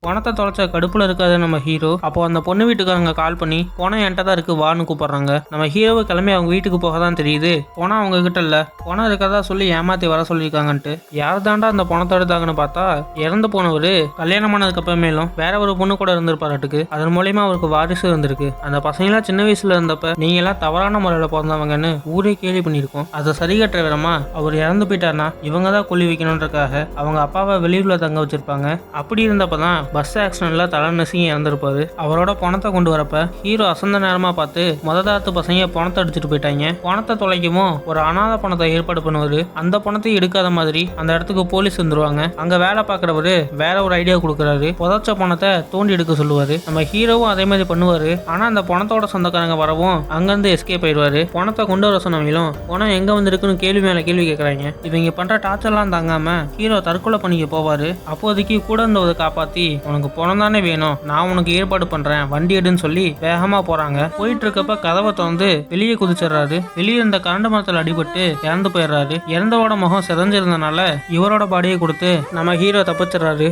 பணத்தை தொலைச்ச கடுப்புல இருக்காது நம்ம ஹீரோ. அப்போ அந்த பொண்ணு வீட்டுக்காரங்க கால் பண்ணி பணம் என்கிட்ட தான் இருக்கு வான்னு கூப்பிடுறாங்க. நம்ம ஹீரோவை கிளம்பி அவங்க வீட்டுக்கு போக தான் தெரியுது பணம் அவங்க கிட்ட இல்ல, பணம் இருக்கதா சொல்லி ஏமாத்தி வர சொல்லியிருக்காங்கன்ட்டு. யார் தாண்டா அந்த பணத்தை எடுத்தாங்கன்னு பார்த்தா இறந்து போனவரு கல்யாணம் பண்ணதுக்கு அப்புறமேலும் வேற ஒரு பொண்ணு கூட இருந்திருப்பாராட்டுக்கு. அதன் மூலயமா அவருக்கு வாரிசு இருந்திருக்கு. அந்த பசங்களாம் சின்ன வயசுல இருந்தப்ப நீங்க எல்லாம் தவறான முறையில பிறந்தவங்கன்னு ஊரே கேள்வி பண்ணியிருக்கோம். அதை சரி கட்டுற விதமா அவர் இறந்து போயிட்டார்னா இவங்க தான் கொல்லி வைக்கணுன்றக்காக அவங்க அப்பாவை வெளியூர்ல தங்க வச்சிருப்பாங்க. அப்படி இருந்தப்பதான் பஸ் ஆக்சிடென்ட்ல தலை நசுங்கி இறந்திருப்பாரு. அவரோட பணத்தை கொண்டு வரப்ப ஹீரோ அசந்த நேரமா பார்த்து மொததாத்து பசங்க பணத்தை அடிச்சுட்டு போயிட்டாங்க. பணத்தை தொலைக்கவும் ஒரு அனாத பணத்தை ஏற்பாடு பண்ணுவாரு. அந்த பணத்தை எடுக்காத மாதிரி அந்த இடத்துக்கு போலீஸ் வந்துருவாங்க. அங்க வேலை பார்க்கறவரு வேற ஒரு ஐடியா கொடுக்குறாரு. புதைச்ச பணத்தை தோண்டி எடுக்க சொல்லுவாரு. நம்ம ஹீரோவும் அதே மாதிரி பண்ணுவாரு. ஆனா அந்த பணத்தோட சொந்தக்காரங்க வரவும் அங்கிருந்து எஸ்கேப் ஆயிடுவாரு. பணத்தை கொண்டு வர சொன்னவங்களும் பணம் எங்க வந்திருக்குன்னு கேள்வி மேல கேள்வி கேட்கறாங்க. இவங்க பண்ற டார்ச்சர்லாம் தாங்காம ஹீரோ தற்கொலை பண்ணிக்க போவாரு. அப்போதைக்கு கூட இருந்தவரை காப்பாத்தி உனக்கு பணம் தானே வேணும், நான் உனக்கு ஏற்பாடு பண்றேன் வண்டி எடுன்னு சொல்லி வேகமா போறாங்க. போயிட்டு இருக்கப்ப கதவை திறந்து வெளியே குதிச்சிடுறாரு. வெளியே இருந்த கரண்ட் மரத்துல அடிபட்டு இறந்து போயிடுறாரு. இறந்தவோட முகம் சிதைஞ்சிருந்தனால இவரோட பாடியை கொடுத்து நம்ம ஹீரோ தப்பிச்சிடுறாரு.